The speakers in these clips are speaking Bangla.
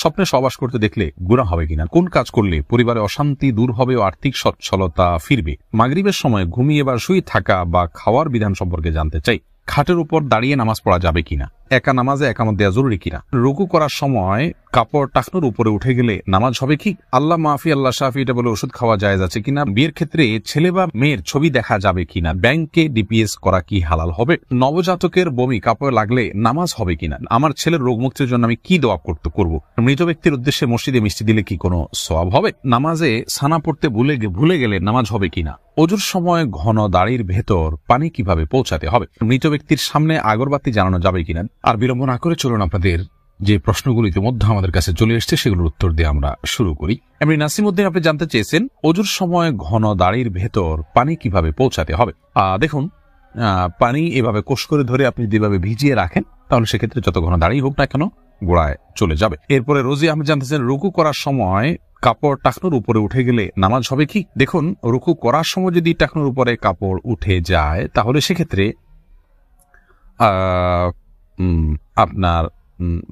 স্বপ্নে সহবাস করতে দেখলে গুনাহ হবে কিনা, কোন কাজ করলে পরিবারে অশান্তি দূর হবে ও আর্থিক সচ্ছলতা ফিরবে, মাগরিবের সময় ঘুমিয়ে বা শুয়ে থাকা বা খাওয়ার বিধান সম্পর্কে জানতে চাই, খাটের উপর দাঁড়িয়ে নামাজ পড়া যাবে কিনা, একা নামাজে একামত দেওয়া জরুরি কিনা, রুকু করার সময় কাপড় টাকনোর উপরে উঠে গেলে নামাজ হবে কি, আল্লাহ মাফি আল্লাহ শাফি এটা বলে ওষুধ খাওয়া জায়েজ আছে কিনা, বিয়ের ক্ষেত্রে ছেলে বা মেয়ের ছবি দেখা যাবে কিনা, ব্যাংকে ডিপিএস করা কি হালাল হবে, নবজাতকের বমি কাপড়ে লাগলে নামাজ হবে কিনা, আমার ছেলের রোগ মুক্তির জন্য আমি কি দোয়া করব, মৃত ব্যক্তির উদ্দেশ্যে মসজিদে মিষ্টি দিলে কি কোনো সওয়াব হবে, নামাজে সানা পড়তে ভুলে গেলে নামাজ হবে কিনা, অজুর সময় ঘন দাড়ির ভেতর পানি কিভাবে পৌঁছাতে হবে, মৃত ব্যক্তির সামনে আগরবাতি জ্বালানো যাবে কিনা। আর বিলম্ব না করে চলুন আপনাদের যে প্রশ্নগুলো ইতিমধ্যে আমাদের কাছে চলে এসছে সেগুলোর উত্তর দিয়ে আমরা শুরু করি। এমনি নাসিমউদ্দিন আপনি জানতে চেয়েছেন অজুর সময় ঘন দাড়ির ভেতর পানি কিভাবে পৌঁছাতে হবে। দেখুন, পানি এভাবে কোষ করে ধরে আপনি যেভাবে ভিজিয়ে রাখেন তাহলে সেক্ষেত্রে যত ঘন দাড়ি হোক না কেন গোড়ায় চলে যাবে। এরপরে রোজি আপনি জানতে চান রুকু করার সময় কাপড় টাকনোর উপরে উঠে গেলে নামাজ হবে কি। দেখুন, রুকু করার সময় যদি টাকনোর উপরে কাপড় উঠে যায় তাহলে সেক্ষেত্রে আপনার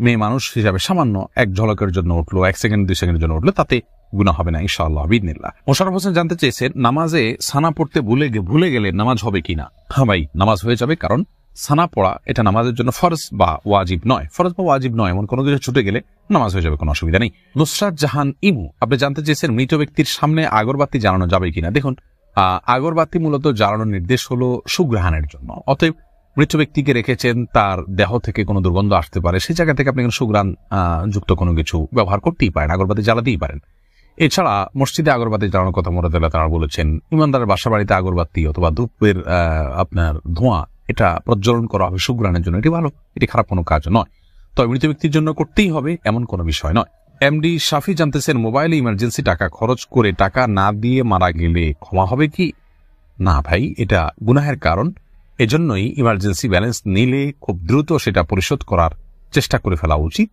মেয়ে মানুষ হিসাবে সামান্য এক ঝলকের জন্য উঠলো, 1 সেকেন্ড 2 সেকেন্ডের জন্য উঠলো, তাতে গুনাহ হবে না ইনশাআল্লাহ বিইذনিল্লাহ। মোশাররফ হোসেন জানতে চেয়েছেন নামাজে সানা পড়তে ভুলে গেলে নামাজ হবে কিনা। হ্যাঁ ভাই, নামাজ হয়ে যাবে, কারণ সানা পড়া এটা নামাজের জন্য ফরজ বা ওয়াজিব নয়, এমন কোনো কিছু ছুটে গেলে নামাজ হয়ে যাবে, কোনো অসুবিধা নেই। নুসরাত জাহান ইমু আপনি জানতে চেয়েছেন মৃত ব্যক্তির সামনে আগরবাতি জ্বালানো যাবে কিনা। দেখুন, আগরবাতি মূলত জ্বালানোর নির্দেশ হলো সুগ্রহণের জন্য, অতএব মৃত ব্যক্তিকে রেখেছেন, তার দেহ থেকে কোনো দুর্গন্ধ আসতে পারে, সেই জায়গা থেকে আপনি সুঘ্রাণ যুক্ত কোনো কিছু ব্যবহার করতেই পারেন, আগরবাতি জ্বালাতেই পারেন। এছাড়া মসজিদে আগরবাতি জ্বালানোর কথা মুরাদুল্লাহ তাআলা বলেছেন। ইমানদারের বাসা বাড়িতে আগরবাতি অথবা ধূপের আপনার ধোঁয়া এটা প্রজ্বলন করা হবে সুঘ্রাণের জন্য, এটি ভালো, এটি খারাপ কোনো কাজ নয়, তবে মৃত ব্যক্তির জন্য করতেই হবে এমন কোনো বিষয় নয়। এমডি শাফি জানতেছেন মোবাইলে ইমার্জেন্সি টাকা খরচ করে টাকা না দিয়ে মারা গেলে ক্ষমা হবে কি। না ভাই, এটা গুনাহের কারণ, এজন্যই ইমার্জেন্সি ব্যালেন্স নিলে খুব দ্রুত সেটা পরিশোধ করার চেষ্টা করে ফেলা উচিত।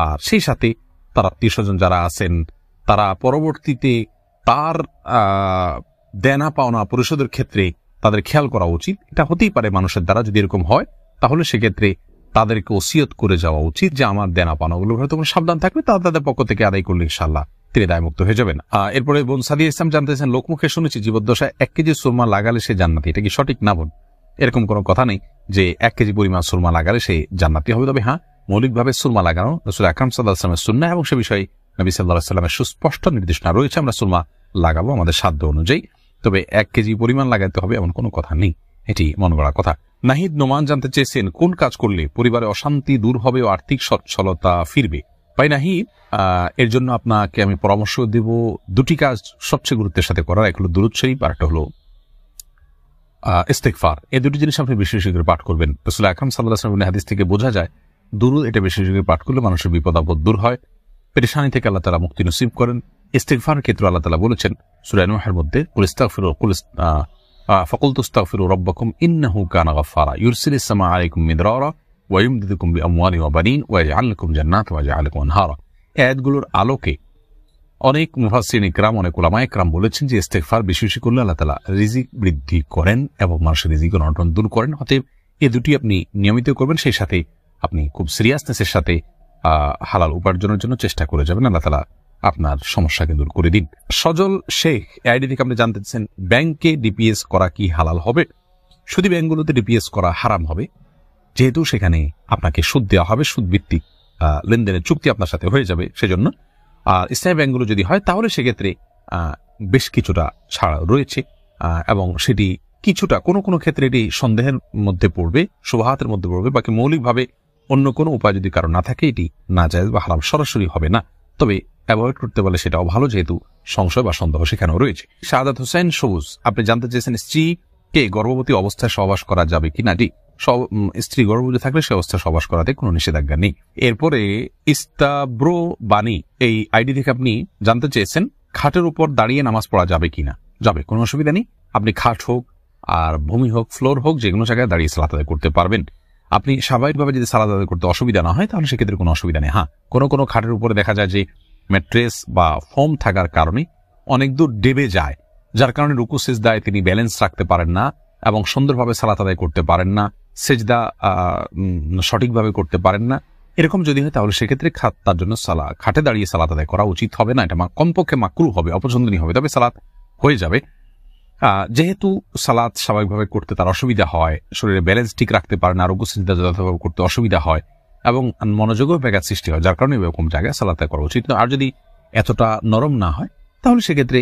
আর সেই সাথে তার আত্মীয় স্বজন যারা আছেন তারা পরবর্তীতে তার দেনা পাওনা পরিশোধের ক্ষেত্রে তাদের খেয়াল করা উচিত। এটা হতেই পারে মানুষের দ্বারা, যদি এরকম হয় তাহলে সেক্ষেত্রে তাদেরকে ওসিয়ত করে যাওয়া উচিত যে আমার দেনা পাওনাগুলো হয়তো সাবধান থাকবে, তাদের পক্ষ থেকে আদায় করলে ইনশাআল্লাহ তিনি দায়মুক্ত হয়ে যাবেন। এরপরে বোন সাদিয়া ইসলাম জানতেছেন লোকমুখে শুনেছি জীবদ্দশায় 1 কেজি সুরমা লাগালে সে জান্নাতি, এটা কি সঠিক না বোন? এরকম কোনো কথা নেই যে 1 কেজি পরিমাণ সুরমা লাগালে সে জান্নাতি হবে, তবে হ্যাঁ, মৌলিকভাবে সুরমা লাগানো রাসূল আকরাম সাল্লাল্লাহু আলাইহি ওয়াসাল্লামের সুন্নাহ এবং সে বিষয়ে নবী সাল্লাল্লাহু আলাইহি ওয়াসাল্লামের সুস্পষ্ট নির্দেশনা রয়েছে, আমরা সুরমা লাগাবো আমাদের সাধ্য অনুযায়ী, তবে 1 কেজি পরিমাণ লাগাতে হবে এমন কোনো কথা নেই, এটি মন গড়া কথা। নাহিদ নোমান জানতে চেয়েছেন কোন কাজ করলে পরিবারে অশান্তি দূর হবে ও আর্থিক সচ্ছলতা ফিরবে। ভাই নাহিদ, এর জন্য আপনাকে আমি পরামর্শ দেব 2টি কাজ সবচেয়ে গুরুত্বের সাথে করার, এক হলো দুরূদ শরীফ আর একটা হলো ইস্তেগফার। এই 2টি জিনিস আপনি বেশি বেশি করে পাঠ করবেন। রাসূল আকরাম সাল্লাল্লাহু আলাইহি ওয়াসাল্লামের হাদিস থেকে বোঝা যায় দুরূদ এটা বেশি বেশি করে পাঠ করলে মানুষের বিপদ আপদ দূর হয়, পেরেশানি থেকে আল্লাহ তাআলা মুক্তি নসিব করেন। ইস্তেগফারের ক্ষেত্রে আল্লাহ তাআলা বলেছেন সূরা নূহের মধ্যে ফাকুলতু আস্তাগফিরু রাব্বাকুম ইন্নাহু কানা গাফফারা ইউরসিলিস সামা আলাইকুম মিদরারা ওয়া ইউমদিদুকুম বিআমওয়ালিন ওয়া বানিন ওয়া ইয়াজআল লাকুম জান্নাতিন ওয়া ইয়াজআল লাকুম আনহারা। আয়াতগুলোর আলোকে অনেক মুফাসসিরিন ইকরাম, অনেক উলামা ইকরাম বলেছেন যে ইস্তেগফার বেশি বেশি করলে আল্লাহ তাআলা রিজিক বৃদ্ধি করেন এবং মানুষের রিজিক অনটন দূর করেন। অতএব এই 2টি আপনি নিয়মিত করবেন, সেই সাথে আপনি খুব সিরিয়াসনেসের সাথে হালাল উপার্জনের জন্য চেষ্টা করে যাবেন, আল্লাহ তাআলা আপনার সমস্যাকে দূর করে দিন। সজল শেখ আইডি থেকে আপনি জানতে চাচ্ছেন ব্যাংকে ডিপিএস করা কি হালাল হবে। শুধু ব্যাংকগুলোতে ডিপিএস করা হারাম হবে, যেহেতু সেখানে আপনাকে সুদ দেওয়া হবে, সুদ ভিত্তিক লেনদেনের চুক্তি আপনার সাথে হয়ে যাবে, সেজন্য। আর ইসলামী ব্যাংকগুলো যদি হয় তাহলে সেক্ষেত্রে বেশ কিছুটা ছাড় রয়েছে এবং সেটি কিছুটা কোনো কোনো ক্ষেত্রে এটি সন্দেহের মধ্যে পড়বে, শুবহাতের মধ্যে পড়বে, বাকি মৌলিকভাবে অন্য কোনো উপায় যদি কারো না থাকে এটি নাজায়েজ বা হারাম সরাসরি হবে না, তবে অ্যাভয়েড করতে পারলে সেটাও ভালো, যেহেতু সংশয় বা সন্দেহ সেখানেও রয়েছে। শাহাদাত হোসেন সবুজ আপনি জানতে চেয়েছেন স্ত্রীকে গর্ভবতী অবস্থায় সহবাস করা যাবে কিনা। স্ত্রী গর্ভবতী থাকলে সে অবস্থায় সহবাস করাতে কোনো নিষেধাজ্ঞা নেই। এরপরে ইস্তাব্রো বাণী এই আইডি থেকে আপনি জানতে চেয়েছেন খাটের উপর দাঁড়িয়ে নামাজ পড়া যাবে কিনা। যাবে, কোনো অসুবিধা নেই। আপনি খাট হোক আর ভূমি হোক, ফ্লোর হোক, যে কোনো জায়গায় দাঁড়িয়ে সালাত আদায় করতে পারবেন। আপনি স্বাভাবিকভাবে যদি সালাত আদায় করতে অসুবিধা না হয় তাহলে সেক্ষেত্রে কোনো অসুবিধা নেই। হ্যাঁ, কোনো খাটের উপরে দেখা যায় যে ম্যাট্রেস বা ফোম থাকার কারণে অনেক দূর ডেবে যায়, যার কারণে রুকু সিজদায় তিনি ব্যালেন্স রাখতে পারেন না এবং সুন্দরভাবে সালাত আদায় করতে পারেন না, সিজদা সঠিকভাবে করতে পারেন না। এরকম যদি হয় তাহলে সেক্ষেত্রে তার জন্য খাটে দাঁড়িয়ে সালাত আদায় করা উচিত হবে না, এটা কমপক্ষে মাকরুহ হবে, অপছন্দনীয় হবে, তবে সালাত হয়ে যাবে। যেহেতু সালাত স্বাভাবিকভাবে করতে তার অসুবিধা হয়, শরীরে ব্যালেন্স ঠিক রাখতে পারে না, আরোগ্য চিন্তা যথাযথভাবে করতে অসুবিধা হয় এবং মনোযোগও ব্যাঘাত সৃষ্টি হয়, যার কারণে এরকম জায়গায় সালাত করা উচিত না। আর যদি এতটা নরম না হয় তাহলে সেক্ষেত্রে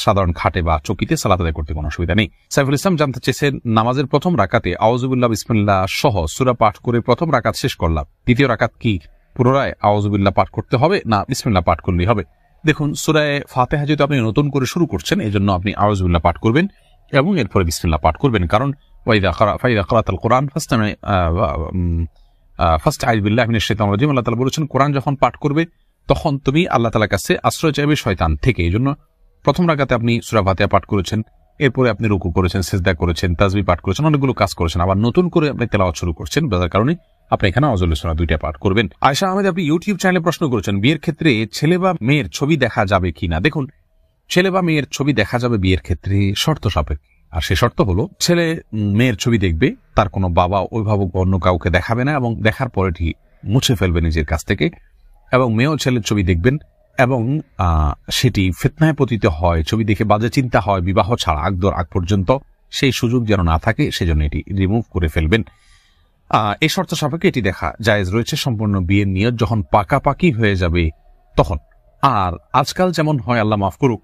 সাধারণ খাটে বা চকিতে সালাত আদায় করতে কোনো অসুবিধা নেই। সাইফুল ইসলাম জানতে চেয়েছেন, নামাজের প্রথম রাকাতে আউযুবিল্লাহ বিসমিল্লাহ সহ সূরা পাঠ করে প্রথম রাকাত শেষ করলাম, দ্বিতীয় রাকাত কি পুনরায় আউযুবিল্লাহ পাঠ করতে হবে না বিসমিল্লাহ পাঠ করলেই হবে? দেখুন, সূরা ফাতিহা যেহেতু আপনি নতুন করে শুরু করছেন, এই জন্য আপনি আউযুবিল্লাহ পাঠ করবেন এবং এরপরে বিসমিল্লাহ পাঠ করবেন, কারণ ফাইযা ক্রাআতাল কুরআন ফাস্তাইয বিল্লাহি মিনাশ শাইতানির রাজিম, আল্লাহ তাআলা বলেছেন কোরআন যখন পাঠ করবে তখন তুমি আল্লাহ তাআলার কাছে আশ্রয় চাইবে শয়তান থেকে। এই জন্য প্রথম রাকাতে আপনি সূরা ফাতিহা পাঠ করেছেন, এরপরে আপনি রুকু করেছেন, সিজদা করেছেন, তাসবিহ পাঠ করেছেন, অনেকগুলো কাজ করেছেন, আবার নতুন করে আপনি তেলাওয়াত শুরু করছেন, যার কারণে আপনি এখানে আউযুবিল্লাহ সূরা দুইটা পাঠ করবেন। আয়েশা আহমেদ, আপনি ইউটিউব চ্যানেলে প্রশ্ন করেছেন, বিয়ের ক্ষেত্রে ছেলে বা মেয়ের ছবি দেখা যাবে কিনা? দেখুন, ছেলে বা মেয়ের ছবি দেখা যাবে বিয়ের ক্ষেত্রে শর্ত সাপেক্ষে, আর সে শর্ত হলো ছেলে মেয়ের ছবি দেখবে, তার কোনো বাবা অভিভাবক অন্য কাউকে দেখাবে না এবং দেখার পরে মুছে ফেলবে নিজের কাছ থেকে, এবং মেয়েও ছেলের ছবি দেখবেন এবং সেটি ফিতনায় পতিত হয়, ছবি দেখে বাজে চিন্তা হয়, বিবাহ ছাড়া আগ পর্যন্ত সেই সুযোগ যেন না থাকে সেজন্য এটি রিমুভ করে ফেলবেন। এই শর্ত সাপেক্ষে এটি দেখা জায়েজ রয়েছে সম্পূর্ণ বিয়ের নিয়ত যখন পাকাপাকি হয়ে যাবে তখন। আর আজকাল যেমন হয়, আল্লাহ মাফ করুক,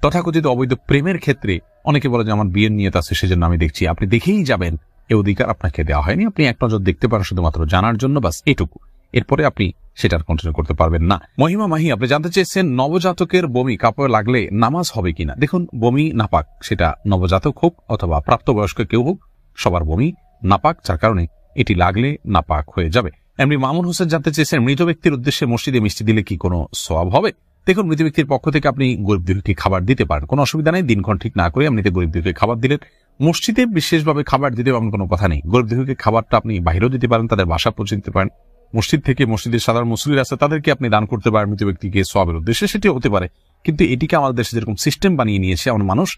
তথাকথিত অবৈধ প্রেমের ক্ষেত্রে অনেকে বলে যে আমার বিয়ের নিয়ত আছে সেজন্য আমি দেখছি, আপনি দেখেই যাবেন, এ অধিকার আপনাকে দেওয়া হয়নি। আপনি এক নজর দেখতে পারেন শুধুমাত্র জানার জন্য, বাস এটুকু, এরপরে আপনি সেটার কন্টিনিউ করতে পারবেন না। মহিমা মাহি, আপনি জানতে চেয়েছেন নবজাতকের বমি কাপড়ে লাগলে নামাজ হবে কিনা? দেখুন, বমি নাপাক, সেটা নবজাতক হোক অথবা প্রাপ্তবয়স্ক কেউ হোক, সবার বমি নাপাক, যার কারণে এটি লাগলে নাপাক হয়ে যাবে। এমনি মামুন হোসেন জানতে চেয়েছেন, মৃত ব্যক্তির উদ্দেশ্যে মসজিদে মিষ্টি দিলে কি কোনো সওয়াব হবে? দেখুন, মৃত ব্যক্তির পক্ষ থেকে আপনি গরিবদেরকে খাবার দিতে পারেন, কোনো অসুবিধা নেই। দিনক্ষণ ঠিক না করে এমনিতে গরিবদেরকে খাবার দিলেন। মসজিদে বিশেষভাবে খাবার দিতে এমন কোনো কথা নেই। গরিবদেরকে খাবারটা আপনি বাইরেও দিতে পারেন, তাদের বাসা পৌঁছে দিতে পারেন। মসজিদ থেকে মসজিদের সাধারণ মুসল্লিরা আছে তাদেরকে আপনি দান করতে পারেন মৃত ব্যক্তিকে সওয়াবের উদ্দেশ্যে, সেটি হতে পারে। কিন্তু এটিকে আমাদের দেশে যেরকম সিস্টেম বানিয়ে নিয়েছে এমন মানুষ,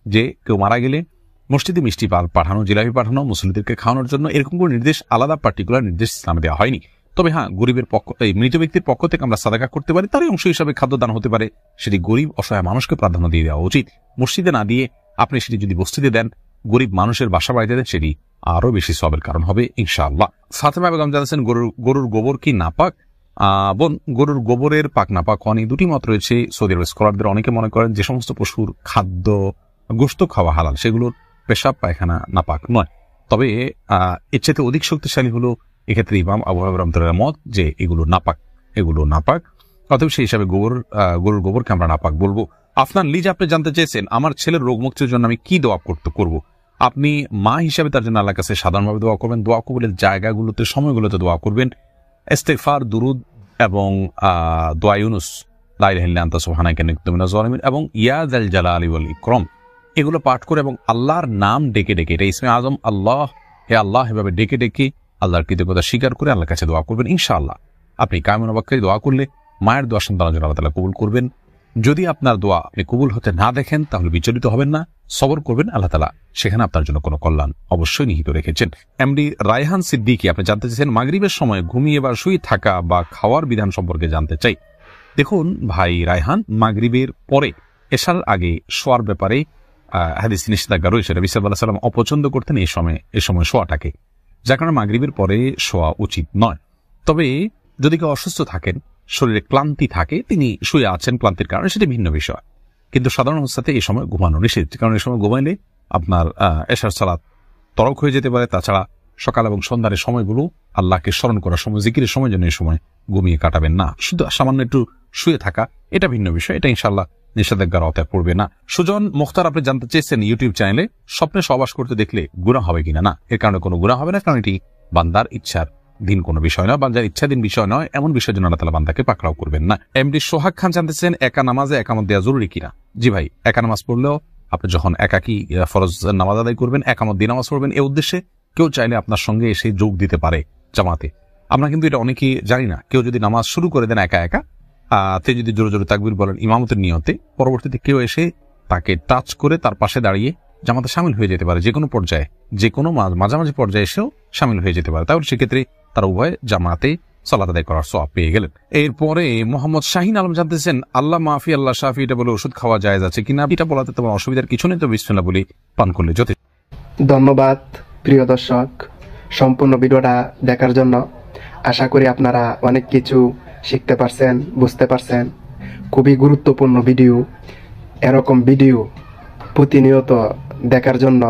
যে কেউ মারা গেলে মসজিদে মিষ্টি পাঠানো, জিলাপি পাঠানো, মুসল্লিদেরকে খাওয়ানোর জন্য, এরকম কোনো নির্দেশ, আলাদা পার্টিকুলার নির্দেশ ইসলামে দেওয়া হয়নি। তবে হ্যাঁ, গরিবের এই মৃত ব্যক্তির পক্ষ থেকে আমরা সাদাকা করতে পারি, তারই অংশ হিসাবে খাদ্যদান হতে পারে, সেটি গরিব অসহায় মানুষকে প্রাধান্য দিয়ে দেওয়া উচিত। মসজিদে না দিয়ে আপনি সেটি যদি বস্তিতে দেন, গরিব মানুষের বাসা বাড়িতে দেন, সেটি আরো বেশি সওয়াবের কারণ হবে ইনশাআল্লাহ। ফাতেমা বেগম জানাচ্ছেন, গরুর গোবর কি নাপাক? বোন, গরুর গোবরের পাক নাপাক অনেক দুটি মত রয়েছে। সৌদি আরবের স্কলারদের অনেকে মনে করেন যে সমস্ত পশুর খাদ্য গোশত খাওয়া হালাল, সেগুলোর পেশাব পায়খানা নাপাক নয়। তবে এর চাইতে অধিক শক্তিশালী হলো এক্ষেত্রে ইমাম আবু হানিফা রাহমাতুল্লাহ মত যে এগুলো নাপাক, অতএব সেই হিসাবে গরুর গোবরকে আমরা নাপাক বলবো। আফনান লিজ, আপনি জানতে চেয়েছেন আমার ছেলের রোগ মুক্তির জন্য আমি কি দোয়া করব? আপনি মা হিসাবে তার জন্য আল্লাহর কাছে সাধারণভাবে দোয়া করবেন, দোয়া কবুলের জায়গাগুলোতে, সময়গুলোতে দোয়া করবেন, ইস্তিগফার, দুরুদ এবং দোয়া ইউনুস, লা ইলাহা ইল্লা আনতা সুবহানাকা ইন্নী কুনতু মিনাজ জালিমিন এবং ইয়া যাল জালালি ওয়াল ইকরাম, এগুলো পাঠ করে এবং আল্লাহর নাম ডেকে ডেকে, এটা ইসমে আজম আল্লাহ, হে আল্লাহ, এভাবে ডেকে ডেকে আল্লাহর কৃতজ্ঞতা স্বীকার করে আল্লাহর কাছে দোয়া করবেন। ইনশাআল্লাহ আপনি কায়মুন অবাক্কারি দোয়া করলে মায়ের দোয়া সন্তানের জন্য আল্লাহ তাআলা কবুল করবেন। যদি আপনার দোয়া আপনি কবুল হতে না দেখেন তাহলে বিচলিত হবেন না, সবর করবেন, আল্লাহ তাআলা সেখানে আপনার জন্য কোনো কল্যাণ অবশ্যই নিহিত রেখেছেন। এমডি রায়হান সিদ্দিকী, আপনি জানতে চেয়েছেন মাগরিবের সময় ঘুমিয়ে বা শুয়ে থাকা বা খাওয়ার বিধান সম্পর্কে জানতে চাই। দেখুন ভাই রায়হান, মাগরিবের পরে এশার আগে শোয়ার ব্যাপারে হাদিস নিষেধাজ্ঞা রয়েছে। নবী সাল্লাল্লাহু আলাইহি ওয়াসাল্লাম অপছন্দ করতেন এই সময় শোয়াটাকে, যার কারণে মাগরিবের পরে শোয়া উচিত নয়। তবে যদি কেউ অসুস্থ থাকেন, শরীরে ক্লান্তি থাকে, তিনি শুয়ে আছেন ক্লান্তির কারণে, সেটা ভিন্ন বিষয়। কিন্তু সাধারণ অবস্থাতে এই সময় ঘুমানো নিষেধ, কারণ এই সময় ঘুমাইলে আপনার এশার সালাত তরক হয়ে যেতে পারে। তাছাড়া সকাল এবং সন্ধ্যার সময়গুলো আল্লাহকে স্মরণ করার সময়, জিকিরের সময় জন্য এই সময় ঘুমিয়ে কাটাবেন না। শুধু সামান্য একটু শুয়ে থাকা, এটা ভিন্ন বিষয়, এটা ইনশাআল্লাহ নিষেধাজ্ঞার আওতায় পড়বে না। সুজন মুখতার, আপনি জানতে চেয়েছেন ইউটিউব চ্যানেলে স্বপ্নে সহবাস করতে দেখলে গুনাহ হবে কিনা? না, এর কারণে কোনো গুনাহ হবে না, কারণ এটি বান্দার ইচ্ছার দিন কোনো বিষয় নয়, বান্দার ইচ্ছাধীন বিষয় নয়, এমন বিষয়ের জন্য আল্লাহ তাআলা বান্দাকে পাকড়াও করবেন না। এমডি সোহাগ খান জানতেছেন একা নামাজে একামত দেওয়া জরুরি কিনা? জি ভাই, একা নামাজ পড়লেও আপনি যখন একাকি ফরজ নামাজ আদায় করবেন, একামত দিয়ে নামাজ পড়বেন, এ উদ্দেশ্যে কেউ চাইলে আপনার সঙ্গে এসে যোগ দিতে পারে জামাতে। আমরা কিন্তু এটা অনেকেই জানি না। কেউ যদি নামাজ শুরু করে দেন একা একা, তিনি যদি জোরে জোরে তাকবীর বলেন ইমামতের নিয়তে, পরবর্তীতে কেউ এসে তাকে টাচ করে তার পাশে দাঁড়িয়ে জামাতে শামিল হয়ে যেতে পারে, যে কোনো পর্যায়ে, যে কোনো মাঝামাঝি পর্যায়ে এসেও শামিল হয়ে যেতে পারে। তাহলে সেক্ষেত্রে তারা উভয় জামাতে সালাত আদায় করার সওয়াব পেয়ে গেলেন। এরপরে মোহাম্মদ শাহিন আলম জানতেছেন, আল্লাহ মাফি আল্লাহ শাফি, এটা বলে ওষুধ খাওয়া জায়েজ আছে কিনা? এটা বলাতে তোমার অসুবিধার কিছু নেই, তো বিসমিল্লাহ বলি পান করলে যথেষ্ট। ধন্যবাদ প্রিয় দর্শক সম্পূর্ণ ভিডিওটা দেখার জন্য। আশা করি আপনারা অনেক কিছু শিখতে পারছেন, বুঝতে পারছেন। খুবই গুরুত্বপূর্ণ ভিডিও। এরকম ভিডিও প্রতিনিয়ত দেখার জন্য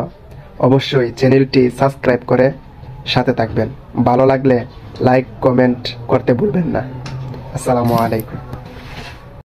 অবশ্যই চ্যানেলটি সাবস্ক্রাইব করে সাথে থাকবেন। ভালো লাগলে লাইক কমেন্ট করতে ভুলবেন না। আসসালামু আলাইকুম।